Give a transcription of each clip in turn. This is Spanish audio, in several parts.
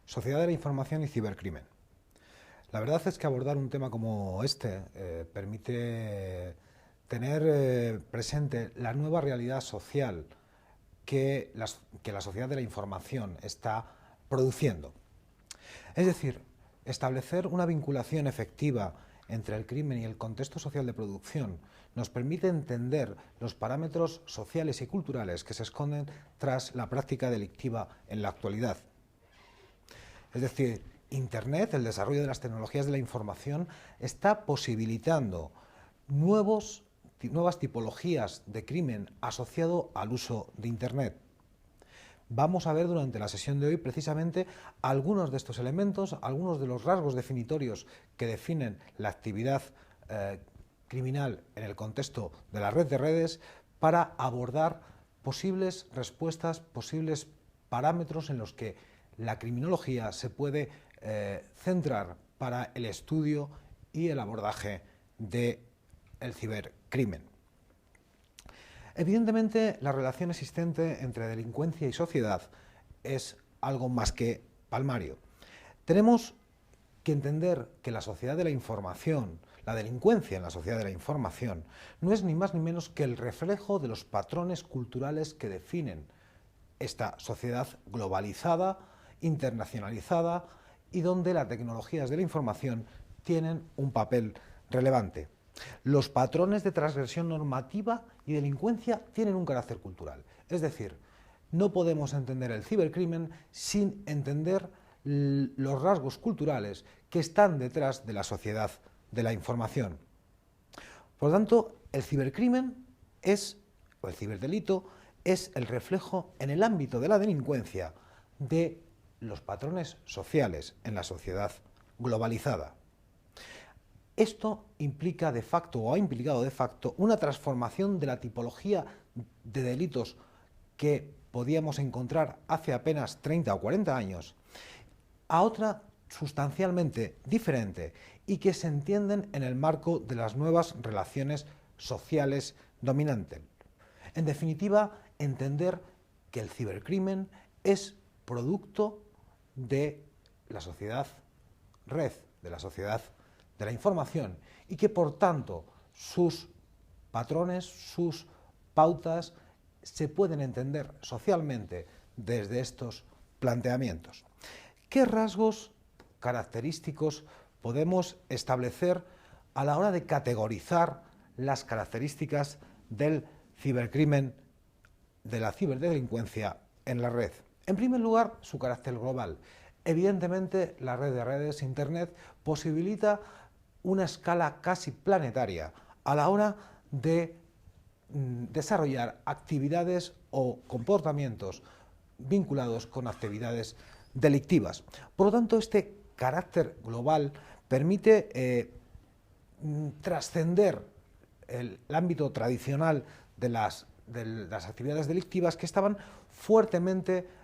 Sociedad de la información y cibercrimen. La verdad es que abordar un tema como este permite tener presente la nueva realidad social que la sociedad de la información está produciendo. Es decir, establecer una vinculación efectiva entre el crimen y el contexto social de producción nos permite entender los parámetros sociales y culturales que se esconden tras la práctica delictiva en la actualidad. Es decir, Internet, el desarrollo de las tecnologías de la información, está posibilitando nuevas tipologías de crimen asociado al uso de Internet. Vamos a ver durante la sesión de hoy precisamente algunos de estos elementos, algunos de los rasgos definitorios que definen la actividad criminal en el contexto de la red de redes para abordar posibles respuestas, posibles parámetros en los que la criminología se puede centrar para el estudio y el abordaje del cibercrimen. Evidentemente, la relación existente entre delincuencia y sociedad es algo más que palmario. Tenemos que entender que la sociedad de la información, la delincuencia en la sociedad de la información, no es ni más ni menos que el reflejo de los patrones culturales que definen esta sociedad globalizada, internacionalizada y donde las tecnologías de la información tienen un papel relevante. Los patrones de transgresión normativa y delincuencia tienen un carácter cultural. Es decir, no podemos entender el cibercrimen sin entender los rasgos culturales que están detrás de la sociedad de la información. Por lo tanto, el cibercrimen o el ciberdelito es el reflejo en el ámbito de la delincuencia de los patrones sociales en la sociedad globalizada. Esto implica de facto, o ha implicado de facto, una transformación de la tipología de delitos que podíamos encontrar hace apenas 30 o 40 años a otra sustancialmente diferente y que se entienden en el marco de las nuevas relaciones sociales dominantes. En definitiva, entender que el cibercrimen es producto de la sociedad red, de la sociedad de la información y que por tanto sus patrones, sus pautas se pueden entender socialmente desde estos planteamientos. ¿Qué rasgos característicos podemos establecer a la hora de categorizar las características del cibercrimen, de la ciberdelincuencia en la red? En primer lugar, su carácter global. Evidentemente, la red de redes, Internet, posibilita una escala casi planetaria a la hora de desarrollar actividades o comportamientos vinculados con actividades delictivas. Por lo tanto, este carácter global permite trascender el ámbito tradicional de las actividades delictivas que estaban fuertemente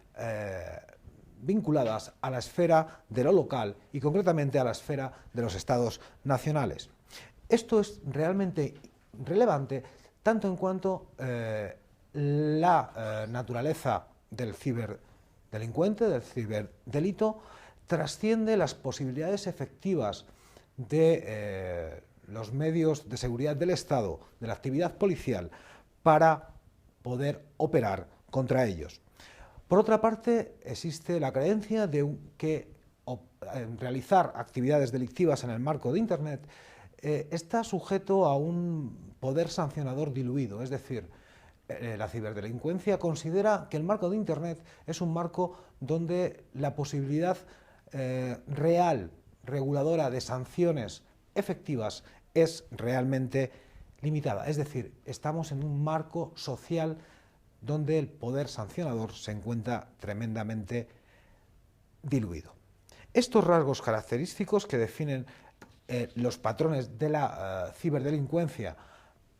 vinculadas a la esfera de lo local y concretamente a la esfera de los estados nacionales. Esto es realmente relevante tanto en cuanto la naturaleza del ciberdelincuente, del ciberdelito, trasciende las posibilidades efectivas de los medios de seguridad del Estado, de la actividad policial, para poder operar contra ellos. Por otra parte, existe la creencia de que realizar actividades delictivas en el marco de Internet está sujeto a un poder sancionador diluido, es decir, la ciberdelincuencia considera que el marco de Internet es un marco donde la posibilidad real, reguladora de sanciones efectivas es realmente limitada. Es decir, estamos en un marco social donde el poder sancionador se encuentra tremendamente diluido. Estos rasgos característicos que definen los patrones de la ciberdelincuencia,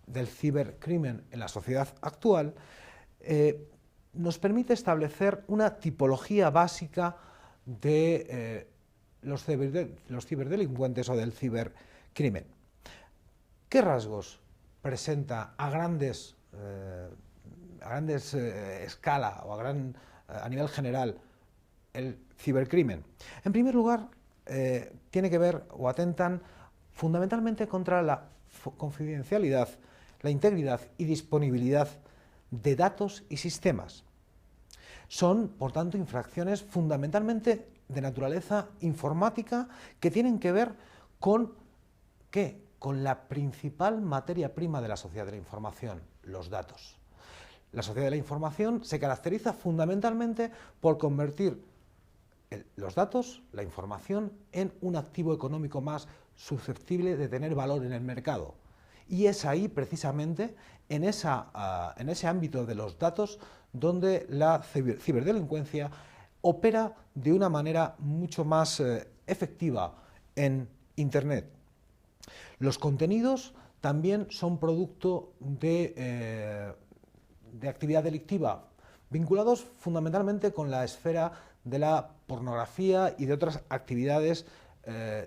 del cibercrimen en la sociedad actual, nos permite establecer una tipología básica de los ciberdelincuentes o del cibercrimen. ¿Qué rasgos presenta a grandes escala o a nivel general el cibercrimen? En primer lugar, tiene que ver o atentan fundamentalmente contra la confidencialidad, la integridad y disponibilidad de datos y sistemas. Son, por tanto, infracciones fundamentalmente de naturaleza informática que tienen que ver con ¿qué? Con la principal materia prima de la sociedad de la información, los datos. La sociedad de la información se caracteriza fundamentalmente por convertir los datos, la información, en un activo económico más susceptible de tener valor en el mercado. Y es ahí, precisamente, en ese ámbito de los datos, donde la ciberdelincuencia opera de una manera mucho más efectiva en Internet. Los contenidos también son producto de actividad delictiva, vinculados fundamentalmente con la esfera de la pornografía y de otras actividades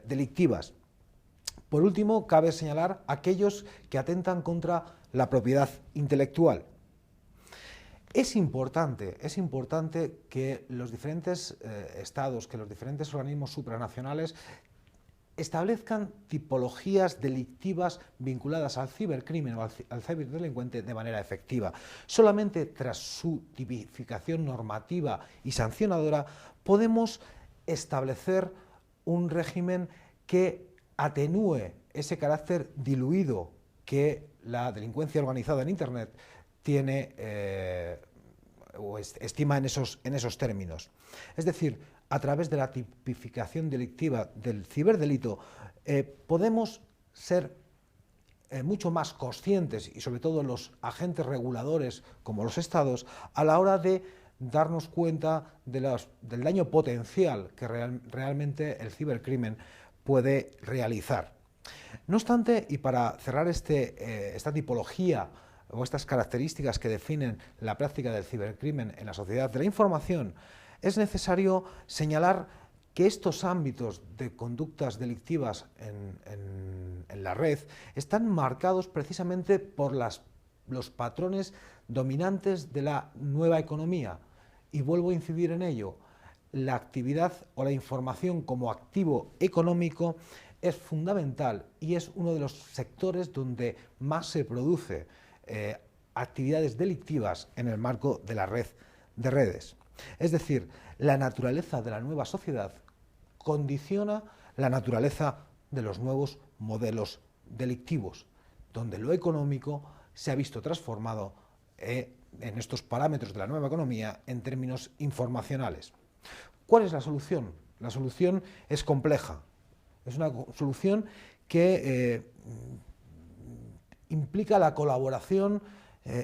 delictivas. Por último, cabe señalar aquellos que atentan contra la propiedad intelectual. Es importante que los diferentes estados, que los diferentes organismos supranacionales establezcan tipologías delictivas vinculadas al cibercrimen o al ciberdelincuente de manera efectiva. Solamente tras su tipificación normativa y sancionadora podemos establecer un régimen que atenúe ese carácter diluido que la delincuencia organizada en Internet tiene o estima en esos términos. Es decir, a través de la tipificación delictiva del ciberdelito podemos ser mucho más conscientes, y sobre todo los agentes reguladores como los estados, a la hora de darnos cuenta del daño potencial que realmente el cibercrimen puede realizar. No obstante, y para cerrar esta tipología o estas características que definen la práctica del cibercrimen en la sociedad de la información, es necesario señalar que estos ámbitos de conductas delictivas en la red están marcados precisamente por los patrones dominantes de la nueva economía. Y vuelvo a incidir en ello, la actividad o la información como activo económico es fundamental y es uno de los sectores donde más se produce actividades delictivas en el marco de la red de redes. Es decir, la naturaleza de la nueva sociedad condiciona la naturaleza de los nuevos modelos delictivos, donde lo económico se ha visto transformado en estos parámetros de la nueva economía en términos informacionales. ¿Cuál es la solución? La solución es compleja. Es una solución que implica la colaboración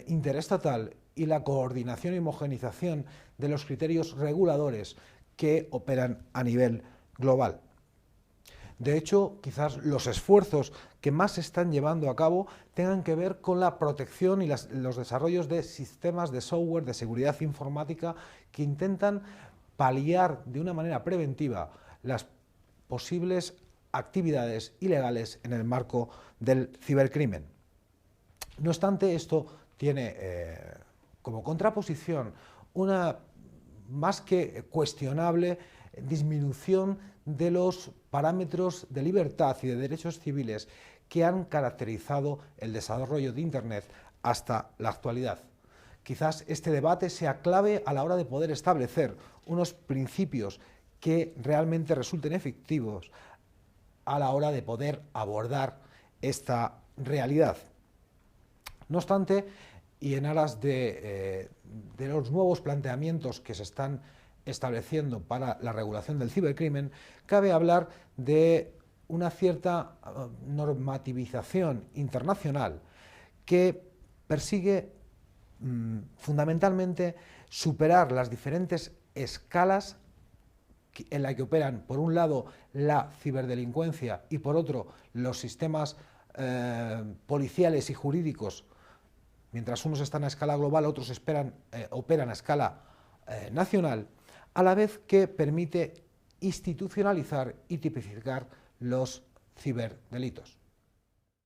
interestatal y la coordinación y homogenización de los criterios reguladores que operan a nivel global. De hecho, quizás los esfuerzos que más se están llevando a cabo tengan que ver con la protección y los desarrollos de sistemas de software de seguridad informática que intentan paliar de una manera preventiva las posibles actividades ilegales en el marco del cibercrimen. No obstante, esto tiene como contraposición una más que cuestionable disminución de los parámetros de libertad y de derechos civiles que han caracterizado el desarrollo de Internet hasta la actualidad. Quizás este debate sea clave a la hora de poder establecer unos principios que realmente resulten efectivos a la hora de poder abordar esta realidad. No obstante, y en aras de los nuevos planteamientos que se están estableciendo para la regulación del cibercrimen, cabe hablar de una cierta normativización internacional que persigue fundamentalmente superar las diferentes escalas en las que operan, por un lado, la ciberdelincuencia y por otro, los sistemas policiales y jurídicos. Mientras unos están a escala global, otros operan a escala nacional, a la vez que permite institucionalizar y tipificar los ciberdelitos.